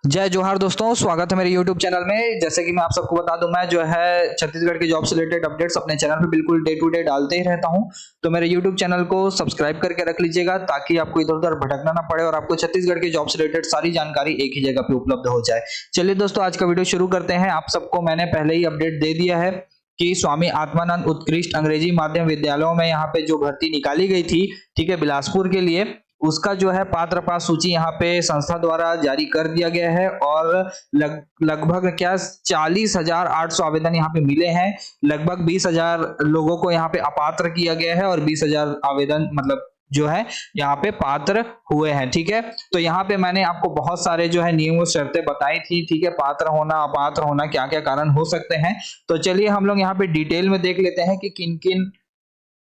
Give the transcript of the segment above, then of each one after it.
जय जोहार दोस्तों, स्वागत है मेरे YouTube चैनल में। जैसे कि मैं आप सबको बता दूं, मैं जो है छत्तीसगढ़ के जॉब से रिलेटेड अपडेट्स अपने चैनल पे बिल्कुल डे टू डे डालते ही रहता हूं। तो मेरे YouTube चैनल को सब्सक्राइब करके रख लीजिएगा ताकि आपको इधर-उधर भटकना ना पड़े और आपको छत्तीसगढ़ के जॉब से रिलेटेड सारी जानकारी एक ही जगह पे उपलब्ध हो जाए। चलिए दोस्तों, आज का वीडियो शुरू करते हैं। आप सबको मैंने पहले ही अपडेट दे दिया है कि स्वामी आत्मानंद उत्कृष्ट अंग्रेजी माध्यम विद्यालयों में यहाँ पे जो भर्ती निकाली गई थी, ठीक है, बिलासपुर के लिए, उसका जो है पात्र पास सूची यहाँ पे संस्था द्वारा जारी कर दिया गया है और लगभग क्या 40,800 आवेदन यहाँ पे मिले हैं। लगभग 20,000 लोगों को यहाँ पे अपात्र किया गया है और 20,000 आवेदन मतलब जो है यहाँ पे पात्र हुए हैं। ठीक है, तो यहाँ पे मैंने आपको बहुत सारे जो है नियम और शर्तें बताई थी। ठीक है, पात्र होना अपात्र होना क्या क्या कारण हो सकते हैं। तो चलिए हम लोग यहाँ पे डिटेल में देख लेते हैं कि किन किन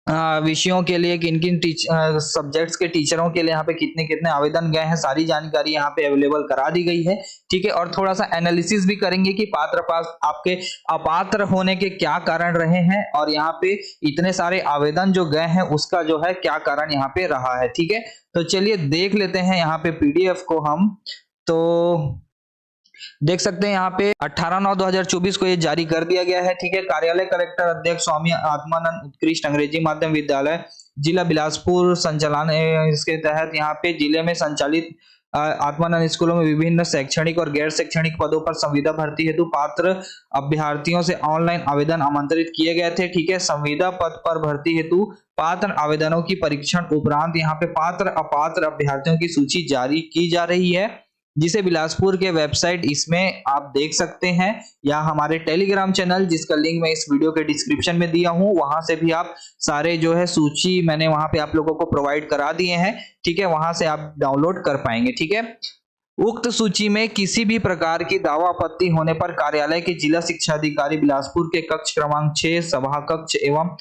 विषयों के लिए, किन किन सब्जेक्ट्स के टीचरों के लिए यहाँ पे कितने कितने आवेदन गए हैं। सारी जानकारी यहाँ पे अवेलेबल करा दी गई है। ठीक है, और थोड़ा सा एनालिसिस भी करेंगे कि पात्र पास आपके अपात्र होने के क्या कारण रहे हैं और यहाँ पे इतने सारे आवेदन जो गए हैं उसका जो है क्या कारण यहाँ पे रहा है। ठीक है, तो चलिए देख लेते हैं यहाँ पे पीडीएफ को हम। तो देख सकते हैं यहाँ पे 18/9/2024 को ये जारी कर दिया गया है। ठीक है, कार्यालय कलेक्टर अध्यक्ष स्वामी आत्मानंद उत्कृष्ट अंग्रेजी माध्यम विद्यालय जिला बिलासपुर संचालन इसके तहत यहाँ पे जिले में संचालित आत्मानंद स्कूलों में विभिन्न शैक्षणिक और गैर शैक्षणिक पदों पर संविदा भर्ती हेतु पात्र अभ्यर्थियों से ऑनलाइन आवेदन आमंत्रित किए गए थे। ठीक है, संविदा पद पर भर्ती हेतु पात्र आवेदनों की परीक्षण उपरांत यहाँ पे पात्र अपात्र अभ्यर्थियों की सूची जारी की जा रही है, जिसे बिलासपुर के वेबसाइट इसमें आप देख सकते हैं, या हमारे टेलीग्राम चैनल जिसका लिंक मैं इस वीडियो के डिस्क्रिप्शन में दिया हूं, वहां से भी आप सारे जो है सूची मैंने वहां पे आप लोगों को प्रोवाइड करा दिए हैं। ठीक है, वहां से आप डाउनलोड कर पाएंगे। ठीक है, उक्त सूची में किसी भी प्रकार की दावा आपत्ति होने पर कार्यालय के जिला शिक्षा अधिकारी बिलासपुर के कक्ष क्रमांक 6 सभा कक्ष एवं,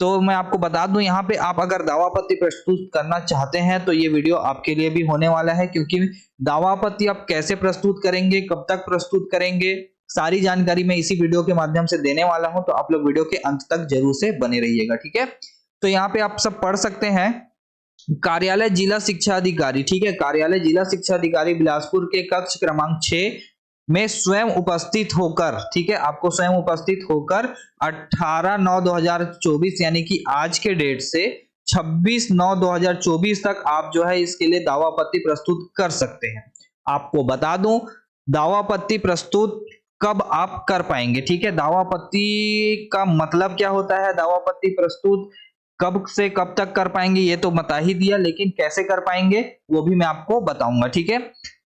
तो मैं आपको बता दूं यहाँ पे आप अगर दावापत्ति प्रस्तुत करना चाहते हैं तो ये वीडियो आपके लिए भी होने वाला है, क्योंकि दावापत्ति आप कैसे प्रस्तुत करेंगे, कब तक प्रस्तुत करेंगे, सारी जानकारी मैं इसी वीडियो के माध्यम से देने वाला हूं। तो आप लोग वीडियो के अंत तक जरूर से बने रहिएगा। ठीक है, तो यहाँ पे आप सब पढ़ सकते हैं कार्यालय जिला शिक्षा अधिकारी। ठीक है, कार्यालय जिला शिक्षा अधिकारी बिलासपुर के कक्ष क्रमांक 6 में स्वयं उपस्थित होकर, ठीक है, आपको स्वयं उपस्थित होकर 18/9/2024 यानी कि आज के डेट से 26/9/2024 तक आप जो है इसके लिए दावापत्ति प्रस्तुत कर सकते हैं। आपको बता दूं दावापत्ति प्रस्तुत कब आप कर पाएंगे। ठीक है, दावापत्ति का मतलब क्या होता है, दावापत्ति प्रस्तुत कब से कब तक कर पाएंगे ये तो बता ही दिया, लेकिन कैसे कर पाएंगे वो भी मैं आपको बताऊंगा। ठीक है,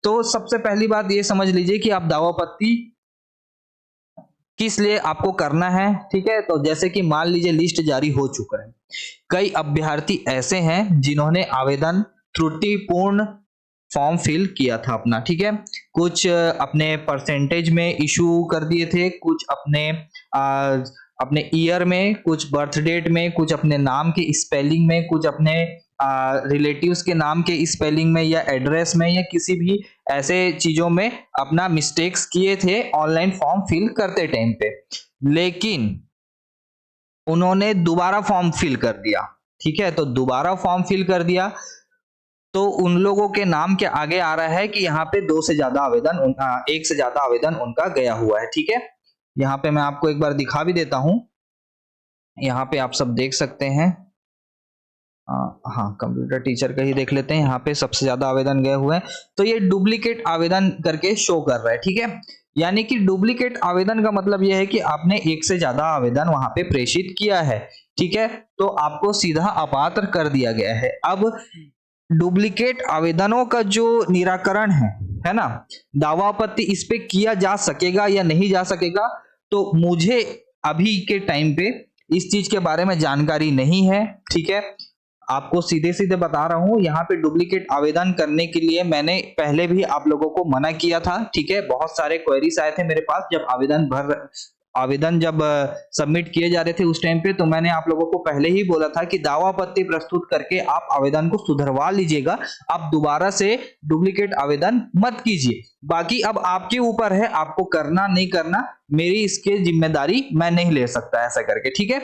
तो सबसे पहली बात ये समझ लीजिए कि आप दावापत्ति किस लिए आपको करना है। ठीक है, तो जैसे कि मान लीजिए लिस्ट जारी हो चुका है, कई अभ्यर्थी ऐसे हैं जिन्होंने आवेदन त्रुटिपूर्ण फॉर्म फिल किया था अपना। ठीक है, कुछ अपने परसेंटेज में इशू कर दिए थे, कुछ अपने ईयर में, कुछ बर्थ डेट में, कुछ अपने नाम के स्पेलिंग में, कुछ अपने रिलेटिव्स के नाम के स्पेलिंग में या एड्रेस में या किसी भी ऐसे चीजों में अपना मिस्टेक्स किए थे ऑनलाइन फॉर्म फिल करते टाइम पे, लेकिन उन्होंने दोबारा फॉर्म फिल कर दिया। ठीक है, तो दोबारा फॉर्म फिल कर दिया तो उन लोगों के नाम के आगे आ रहा है कि यहाँ पे एक से ज्यादा आवेदन उनका गया हुआ है। ठीक है, यहाँ पे मैं आपको एक बार दिखा भी देता हूं, यहाँ पे आप सब देख सकते हैं। हाँ, कंप्यूटर टीचर का ही देख लेते हैं। यहाँ पे सबसे ज्यादा आवेदन गए हुए हैं, तो ये डुप्लीकेट आवेदन करके शो कर रहा है। ठीक है, यानी कि डुप्लीकेट आवेदन का मतलब यह है कि आपने एक से ज्यादा आवेदन वहां पे प्रेषित किया है। ठीक है, तो आपको सीधा अपात्र कर दिया गया है। अब डुप्लीकेट आवेदनों का जो निराकरण है ना, दावा आपत्ति इस पे किया जा सकेगा या नहीं जा सकेगा, तो मुझे अभी के टाइम पे इस चीज के बारे में जानकारी नहीं है। ठीक है, आपको सीधे सीधे बता रहा हूं, यहाँ पे डुप्लीकेट आवेदन करने के लिए मैंने पहले भी आप लोगों को मना किया था। ठीक है, बहुत सारे क्वेरीज आए थे मेरे पास जब आवेदन जब सबमिट किए जा रहे थे उस टाइम पे, तो मैंने आप लोगों को पहले ही बोला था कि दावापत्ति प्रस्तुत करके आप आवेदन को सुधरवा लीजिएगा, आप दोबारा से डुप्लीकेट आवेदन मत कीजिए। बाकी अब आपके ऊपर है, आपको करना नहीं करना, मेरी इसकी जिम्मेदारी मैं नहीं ले सकता ऐसा करके। ठीक है,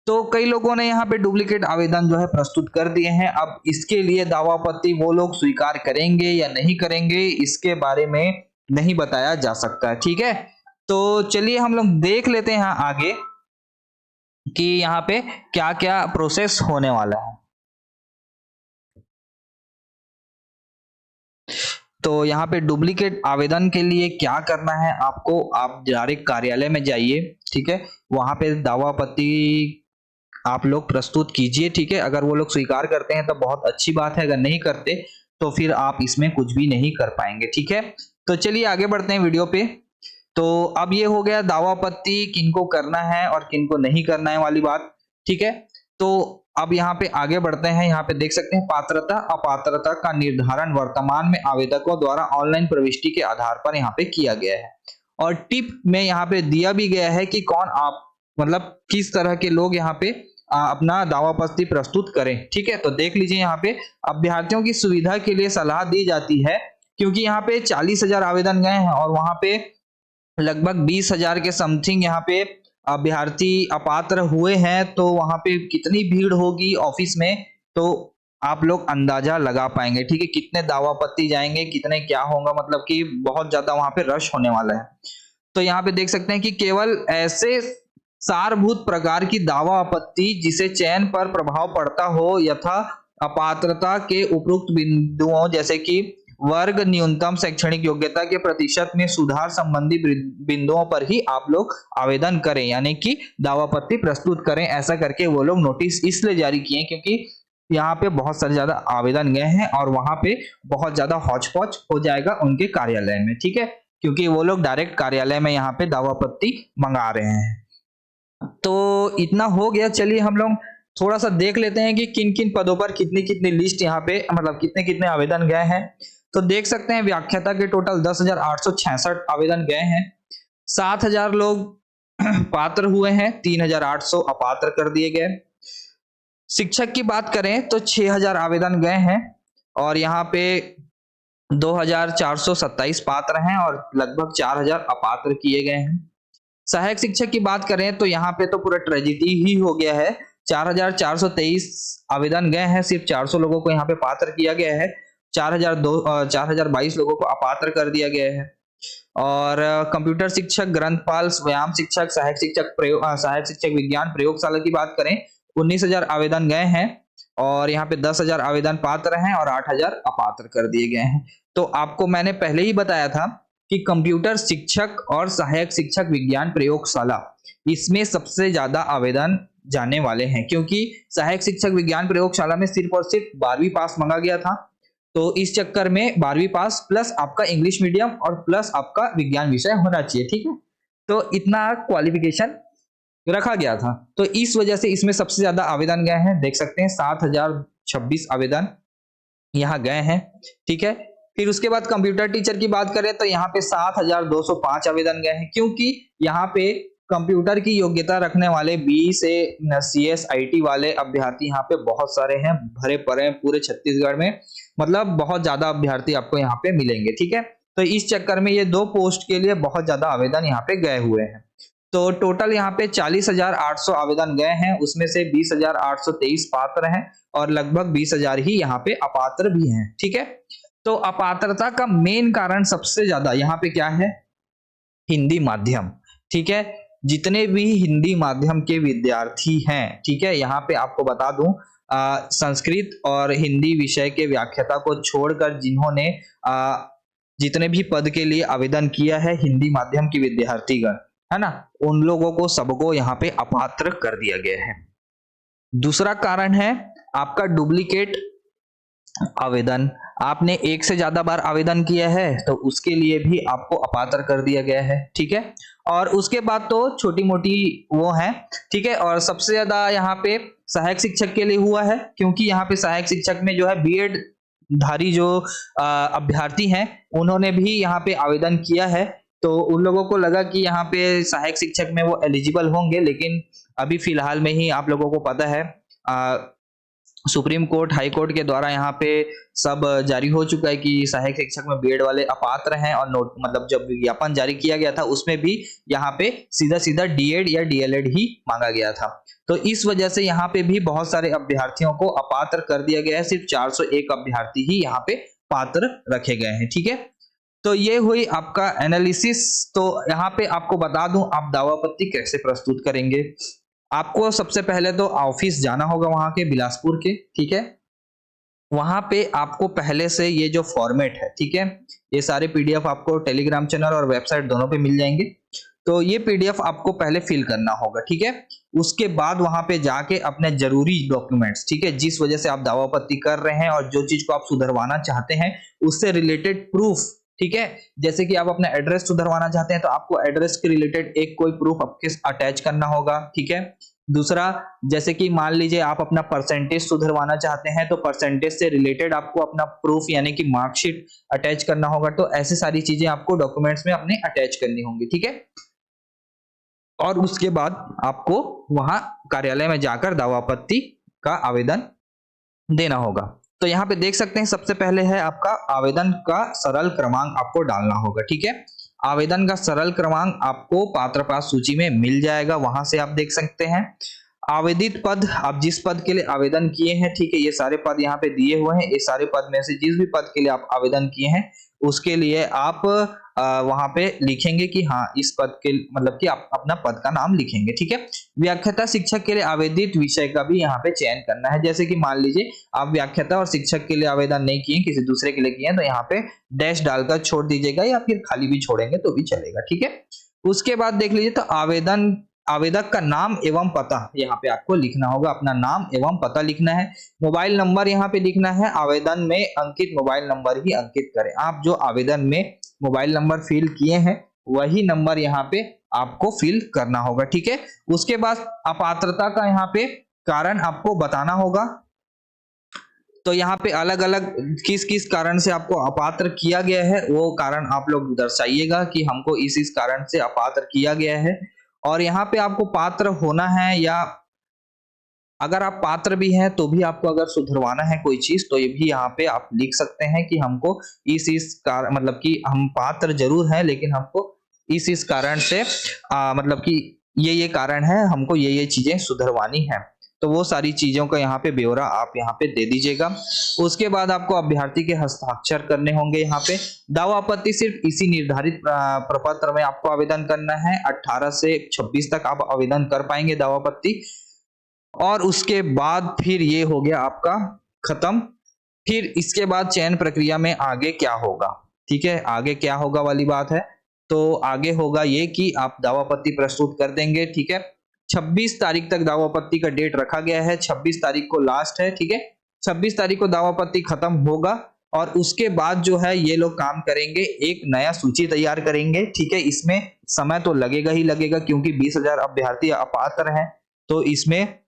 तो कई लोगों ने यहाँ पे डुप्लीकेट आवेदन जो है प्रस्तुत कर दिए हैं। अब इसके लिए दावापत्ति वो लोग स्वीकार करेंगे या नहीं करेंगे, इसके बारे में नहीं बताया जा सकता है। ठीक है, तो चलिए हम लोग देख लेते हैं यहाँ आगे कि यहाँ पे क्या क्या प्रोसेस होने वाला है। तो यहाँ पे डुप्लीकेट आवेदन के लिए क्या करना है आपको, आप डायरेक्ट कार्यालय में जाइए। ठीक है, वहां पे दावा आपत्ति आप लोग प्रस्तुत कीजिए। ठीक है, अगर वो लोग स्वीकार करते हैं तो बहुत अच्छी बात है, अगर नहीं करते तो फिर आप इसमें कुछ भी नहीं कर पाएंगे। ठीक है, तो चलिए आगे बढ़ते हैं वीडियो पे। तो अब ये हो गया दावा आपत्ति किनको करना है और किनको नहीं करना है वाली बात। ठीक है, तो अब यहाँ पे आगे बढ़ते हैं। यहाँ पे देख सकते हैं पात्रता अपात्रता का निर्धारण वर्तमान में आवेदकों द्वारा ऑनलाइन प्रविष्टि के आधार पर यहाँ पे किया गया है, और टिप में यहाँ पे दिया भी गया है कि कौन आप मतलब किस तरह के लोग यहाँ पे अपना दावा आपत्ति प्रस्तुत करें। ठीक है, तो देख लीजिए यहाँ पे अभ्यर्थियों की सुविधा के लिए सलाह दी जाती है, क्योंकि यहाँ पे 40,000 आवेदन गए हैं और वहां पे लगभग 20,000 के समथिंग यहाँ पे अभ्यर्थी अपात्र हुए हैं, तो वहां पे कितनी भीड़ होगी ऑफिस में, तो आप लोग अंदाजा लगा पाएंगे। ठीक है, कितने दावा आपत्ति जाएंगे, कितने क्या होगा, मतलब कि बहुत ज्यादा वहां पे रश होने वाला है। तो यहाँ पे देख सकते हैं कि केवल ऐसे सारभूत प्रकार की दावा आपत्ति जिसे चयन पर प्रभाव पड़ता हो यथा अपात्रता के उपरोक्त बिंदुओं जैसे कि वर्ग, न्यूनतम शैक्षणिक योग्यता के प्रतिशत में सुधार संबंधी बिंदुओं पर ही आप लोग आवेदन करें, यानी कि दावा आपत्ति प्रस्तुत करें। ऐसा करके वो लोग नोटिस इसलिए जारी किए क्योंकि यहाँ पे बहुत सारे ज्यादा आवेदन गए हैं और वहां पे बहुत ज्यादा हौच-पौच हो जाएगा उनके कार्यालय में। ठीक है, क्योंकि वो लोग डायरेक्ट कार्यालय में यहाँ पे दावा आपत्ति मंगा रहे हैं। तो इतना हो गया, चलिए हम लोग थोड़ा सा देख लेते हैं कि किन किन पदों पर कितनी कितनी लिस्ट यहाँ पे मतलब कितने कितने आवेदन गए हैं। तो देख सकते हैं व्याख्याता के टोटल 10,866 आवेदन गए हैं, 7,000 लोग पात्र हुए हैं, 3,800 अपात्र कर दिए गए। शिक्षक की बात करें तो 6,000 आवेदन गए हैं और यहाँ पे 2,427 पात्र हैं और लगभग 4,000 अपात्र किए गए हैं। सहायक शिक्षक की बात करें तो यहाँ पे तो पूरा ट्रेजिडी ही हो गया है, 4,423 आवेदन गए हैं, सिर्फ 400 लोगों को यहाँ पे पात्र किया गया है, 4,022 लोगों को अपात्र कर दिया गया है। और कंप्यूटर शिक्षक, ग्रंथपाल, व्यायाम शिक्षक, सहायक शिक्षक विज्ञान प्रयोगशाला की बात करें 19,000 आवेदन गए हैं और यहाँ पे 10,000 आवेदन पात्र हैं और 8,000 अपात्र कर दिए गए हैं। तो आपको मैंने पहले ही बताया था कि कंप्यूटर शिक्षक और सहायक शिक्षक विज्ञान प्रयोगशाला इसमें सबसे ज्यादा आवेदन जाने वाले हैं, क्योंकि सहायक शिक्षक विज्ञान प्रयोगशाला में सिर्फ और सिर्फ 12वीं पास मांगा गया था। तो इस चक्कर में 12वीं पास प्लस आपका इंग्लिश मीडियम और प्लस आपका विज्ञान विषय होना चाहिए। ठीक है, तो इतना क्वालिफिकेशन रखा गया था, तो इस वजह से इसमें सबसे ज्यादा आवेदन गए हैं। देख सकते हैं 7,026 आवेदन यहाँ गए हैं। ठीक है, फिर उसके बाद कंप्यूटर टीचर की बात करें तो यहाँ पे 7,205 आवेदन गए हैं, क्योंकि यहाँ पे कंप्यूटर की योग्यता रखने वाले बी से CS IT वाले अभ्यर्थी यहाँ पे बहुत सारे हैं, भरे पड़े हैं पूरे छत्तीसगढ़ में, मतलब बहुत ज्यादा अभ्यर्थी आपको यहाँ पे मिलेंगे। ठीक है, तो इस चक्कर में ये 2 पोस्ट के लिए बहुत ज्यादा आवेदन यहाँ पे गए हुए हैं। तो टोटल यहाँ पे 40,800 आवेदन गए हैं, उसमें से 20,823 पात्र हैं और लगभग 20,000 ही यहाँ पे अपात्र भी हैं। ठीक है, तो अपात्रता का मेन कारण सबसे ज्यादा यहाँ पे क्या है, हिंदी माध्यम। ठीक है, जितने भी हिंदी माध्यम के विद्यार्थी हैं, ठीक है, यहाँ पे आपको बता दूं संस्कृत और हिंदी विषय के व्याख्याता को छोड़कर जिन्होंने जितने भी पद के लिए आवेदन किया है हिंदी माध्यम की विद्यार्थीगण, है ना, उन लोगों को सबको यहाँ पे अपात्र कर दिया गया है। दूसरा कारण है आपका डुप्लीकेट आवेदन, आपने एक से ज्यादा बार आवेदन किया है तो उसके लिए भी आपको अपात्र कर दिया गया है। ठीक है, और उसके बाद तो छोटी मोटी वो है। ठीक है, और सबसे ज्यादा यहाँ पे सहायक शिक्षक के लिए हुआ है, क्योंकि यहाँ पे सहायक शिक्षक में जो है BEd धारी जो अभ्यर्थी हैं उन्होंने भी यहाँ पे आवेदन किया है, तो उन लोगों को लगा कि यहाँ पे सहायक शिक्षक में वो एलिजिबल होंगे, लेकिन अभी फिलहाल में ही आप लोगों को पता है सुप्रीम कोर्ट, हाई कोर्ट के द्वारा यहाँ पे सब जारी हो चुका है कि सहायक शिक्षक में BEd वाले अपात्र हैं, और नोट मतलब जब विज्ञापन जारी किया गया था उसमें भी यहाँ पे सीधा सीधा DEd या DLED ही मांगा गया था। तो इस वजह से यहाँ पे भी बहुत सारे अभ्यर्थियों को अपात्र कर दिया गया है, सिर्फ 401 अभ्यर्थी ही यहाँ पे पात्र रखे गए हैं। ठीक है, तो ये हुई आपका एनालिसिस। तो यहाँ पे आपको बता दूं आप दावापत्ती कैसे प्रस्तुत करेंगे। आपको सबसे पहले तो ऑफिस जाना होगा वहां के बिलासपुर के, ठीक है। वहां पे आपको पहले से ये जो फॉर्मेट है, ठीक है, ये सारे पीडीएफ आपको टेलीग्राम चैनल और वेबसाइट दोनों पे मिल जाएंगे। तो ये पीडीएफ आपको पहले फिल करना होगा, ठीक है। उसके बाद वहां पे जाके अपने जरूरी डॉक्यूमेंट्स, ठीक है, जिस वजह से आप दावापत्ती कर रहे हैं और जो चीज को आप सुधरवाना चाहते हैं उससे रिलेटेड प्रूफ, ठीक है। जैसे कि आप अपना एड्रेस सुधरवाना चाहते हैं तो आपको एड्रेस के रिलेटेड एक कोई प्रूफ आपके अटैच करना होगा, ठीक है। दूसरा, जैसे कि मान लीजिए आप अपना परसेंटेज सुधरवाना चाहते हैं तो परसेंटेज से रिलेटेड आपको अपना प्रूफ यानी कि मार्कशीट अटैच करना होगा। तो ऐसी सारी चीजें आपको डॉक्यूमेंट्स में अपने अटैच करनी होंगी, ठीक है। और उसके बाद आपको वहां कार्यालय में जाकर दावापत्ती का आवेदन देना होगा। तो यहाँ पे देख सकते हैं सबसे पहले है आपका आवेदन का सरल क्रमांक आपको डालना होगा, ठीक है। आवेदन का सरल क्रमांक आपको पात्र पास सूची में मिल जाएगा, वहां से आप देख सकते हैं। आवेदित पद, आप जिस पद के लिए आवेदन किए हैं, ठीक है, ये सारे पद यहाँ पे दिए हुए हैं। ये सारे पद में से जिस भी पद के लिए आप आवेदन किए हैं उसके लिए आप वहां पे लिखेंगे कि हाँ इस पद के मतलब कि आप अपना पद का नाम लिखेंगे, ठीक है। व्याख्याता शिक्षक के लिए आवेदित विषय का भी यहाँ पे चयन करना है। जैसे कि मान लीजिए आप व्याख्याता और शिक्षक के लिए आवेदन नहीं किए, किसी दूसरे के लिए किए, तो यहाँ पे डैश डालकर छोड़ दीजिएगा या फिर खाली भी छोड़ेंगे तो भी चलेगा, ठीक है। उसके बाद देख लीजिए तो आवेदक का नाम एवं पता यहाँ पे आपको लिखना होगा, अपना नाम एवं पता लिखना है। मोबाइल नंबर यहाँ पे लिखना है, आवेदन में अंकित मोबाइल नंबर ही अंकित करें। आप जो आवेदन में मोबाइल नंबर फिल किए हैं वही नंबर यहाँ पे आपको फिल करना होगा, ठीक है। उसके बाद अपात्रता का यहाँ पे कारण आपको बताना होगा। तो यहाँ पे अलग अलग किस किस कारण से आपको अपात्र किया गया है वो कारण आप लोग दर्शाइएगा कि हमको इस कारण से अपात्र किया गया है। और यहाँ पे आपको पात्र होना है या अगर आप पात्र भी हैं तो भी आपको अगर सुधरवाना है कोई चीज तो ये भी यहाँ पे आप लिख सकते हैं कि हमको इस कारण मतलब कि हम पात्र जरूर हैं लेकिन हमको इस कारण से मतलब कि ये कारण है, हमको ये चीजें सुधरवानी है। तो वो सारी चीजों का यहाँ पे ब्यौरा आप यहाँ पे दे दीजिएगा। उसके बाद आपको अभ्यर्थी के हस्ताक्षर करने होंगे। यहाँ पे दावा आपत्ति सिर्फ इसी निर्धारित प्रपत्र में आपको आवेदन करना है। 18 से 26 तक आप आवेदन कर पाएंगे दावा आपत्ति, और उसके बाद फिर ये हो गया आपका खत्म। फिर इसके बाद चयन प्रक्रिया में आगे क्या होगा, ठीक है, आगे क्या होगा वाली बात है। तो आगे होगा ये कि आप दावापत्ति प्रस्तुत कर देंगे, ठीक है। 26 तारीख तक दावापत्ति का डेट रखा गया है, 26 तारीख को लास्ट है, ठीक है। 26 तारीख को दावापत्ति खत्म होगा और उसके बाद जो है ये लोग काम करेंगे, एक नया सूची तैयार करेंगे, ठीक है। इसमें समय तो लगेगा ही लगेगा क्योंकि 20,000 अभ्यर्थी अपात्र हैं, तो इसमें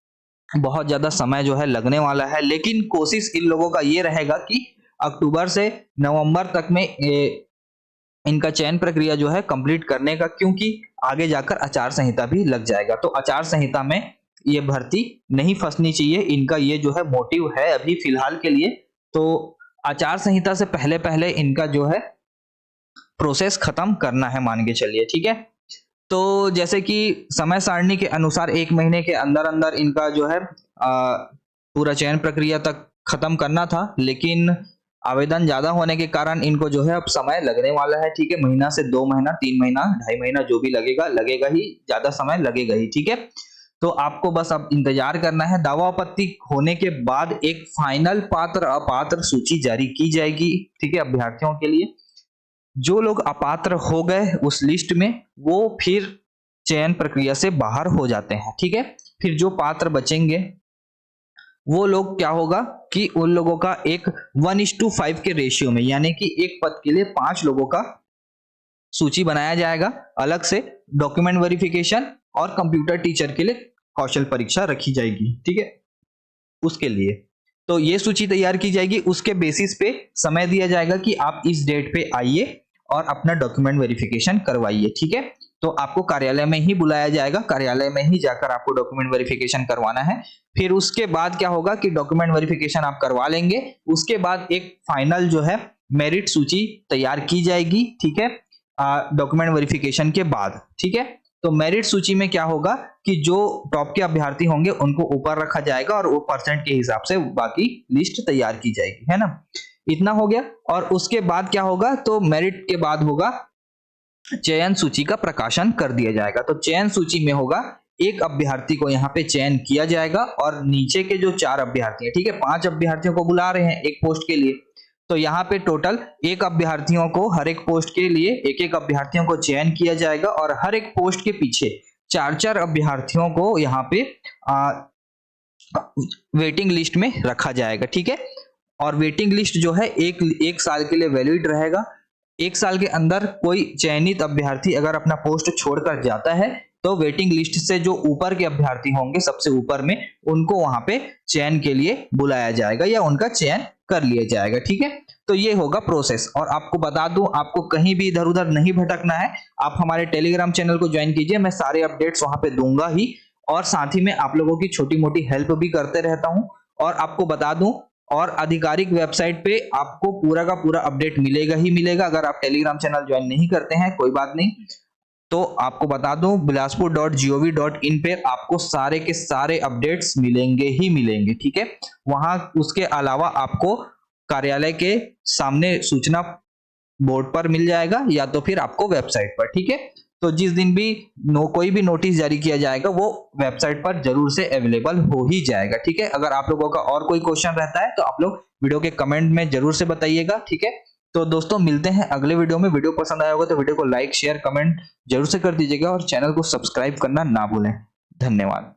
बहुत ज्यादा समय जो है लगने वाला है। लेकिन कोशिश इन लोगों का ये रहेगा कि अक्टूबर से नवंबर तक में इनका चयन प्रक्रिया जो है कंप्लीट करने का, क्योंकि आगे जाकर आचार संहिता भी लग जाएगा। तो आचार संहिता में ये भर्ती नहीं फंसनी चाहिए, इनका ये जो है मोटिव है अभी फिलहाल के लिए। तो आचार संहिता से पहले पहले इनका जो है प्रोसेस खत्म करना है, मान के चलिए, ठीक है। तो जैसे कि समय सारणी के अनुसार 1 महीने के अंदर अंदर इनका जो है पूरा चयन प्रक्रिया तक खत्म करना था, लेकिन आवेदन ज्यादा होने के कारण इनको जो है अब समय लगने वाला है, ठीक है। महीना से 2 महीना, 3 महीना, 2.5 महीना जो भी लगेगा ही, ज्यादा समय लगेगा ही, ठीक है। तो आपको बस अब इंतजार करना है। दावा आपत्ति होने के बाद एक फाइनल पात्र अपात्र सूची जारी की जाएगी, ठीक है, अभ्यर्थियों के लिए। जो लोग अपात्र हो गए उस लिस्ट में वो फिर चयन प्रक्रिया से बाहर हो जाते हैं, ठीक है। फिर जो पात्र बचेंगे वो लोग क्या होगा कि उन लोगों का एक 1:5 के रेशियो में, यानी कि एक पद के लिए 5 लोगों का सूची बनाया जाएगा अलग से। डॉक्यूमेंट वेरिफिकेशन और कंप्यूटर टीचर के लिए कौशल परीक्षा रखी जाएगी, ठीक है, उसके लिए। तो ये सूची तैयार की जाएगी, उसके बेसिस पे समय दिया जाएगा कि आप इस डेट पे आइए और अपना डॉक्यूमेंट वेरिफिकेशन करवाइए, ठीक है। तो आपको कार्यालय में ही बुलाया जाएगा, कार्यालय में ही जाकर आपको डॉक्यूमेंट वेरिफिकेशन करवाना है। फिर उसके बाद क्या होगा कि डॉक्यूमेंट वेरिफिकेशन आप करवा लेंगे, उसके बाद एक फाइनल जो है मेरिट सूची तैयार की जाएगी, ठीक है, डॉक्यूमेंट वेरिफिकेशन के बाद, ठीक है। तो मेरिट सूची में क्या होगा कि जो टॉप के अभ्यर्थी होंगे उनको ऊपर रखा जाएगा और वो परसेंट के हिसाब से बाकी लिस्ट तैयार की जाएगी, है ना। इतना हो गया। और उसके बाद क्या होगा, तो मेरिट के बाद होगा चयन सूची का प्रकाशन कर दिया जाएगा। तो चयन सूची में होगा एक अभ्यर्थी को यहाँ पे चयन किया जाएगा और नीचे के जो 4 अभ्यर्थी हैं, ठीक है, 5 अभ्यर्थियों को बुला रहे हैं एक पोस्ट के लिए, तो यहाँ पे टोटल एक अभ्यर्थियों को, हर एक पोस्ट के लिए एक एक अभ्यर्थियों को चयन किया जाएगा और हर एक पोस्ट के पीछे 4-4 अभ्यर्थियों को यहाँ पे वेटिंग लिस्ट में रखा जाएगा, ठीक है। और वेटिंग लिस्ट जो है एक साल के लिए वैलिड रहेगा। एक साल के अंदर कोई चयनित अभ्यर्थी अगर अपना पोस्ट छोड़कर जाता है तो वेटिंग लिस्ट से जो ऊपर के अभ्यर्थी होंगे सबसे ऊपर में, उनको वहां पे चयन के लिए बुलाया जाएगा या उनका चयन कर लिया जाएगा, ठीक है। तो ये होगा प्रोसेस। और आपको बता दूं, आपको कहीं भी इधर उधर नहीं भटकना है, आप हमारे टेलीग्राम चैनल को ज्वाइन कीजिए, मैं सारे अपडेट्स वहां पे दूंगा ही, और साथ ही में आप लोगों की छोटी मोटी हेल्प भी करते रहता हूं। और आपको बता दूं, और आधिकारिक वेबसाइट पे आपको पूरा का पूरा अपडेट मिलेगा ही मिलेगा। अगर आप टेलीग्राम चैनल ज्वाइन नहीं करते हैं कोई बात नहीं, तो आपको बता दूं bilaspur.gov.in पे आपको सारे के सारे अपडेट्स मिलेंगे ही मिलेंगे, ठीक है। वहां उसके अलावा आपको कार्यालय के सामने सूचना बोर्ड पर मिल जाएगा या तो फिर आपको वेबसाइट पर, ठीक है। तो जिस दिन भी कोई भी नोटिस जारी किया जाएगा वो वेबसाइट पर जरूर से अवेलेबल हो ही जाएगा, ठीक है। अगर आप लोगों का और कोई क्वेश्चन रहता है तो आप लोग वीडियो के कमेंट में जरूर से बताइएगा, ठीक है। तो दोस्तों मिलते हैं अगले वीडियो में। वीडियो पसंद आया होगा तो वीडियो को लाइक शेयर कमेंट जरूर से कर दीजिएगा और चैनल को सब्सक्राइब करना ना भूलें। धन्यवाद।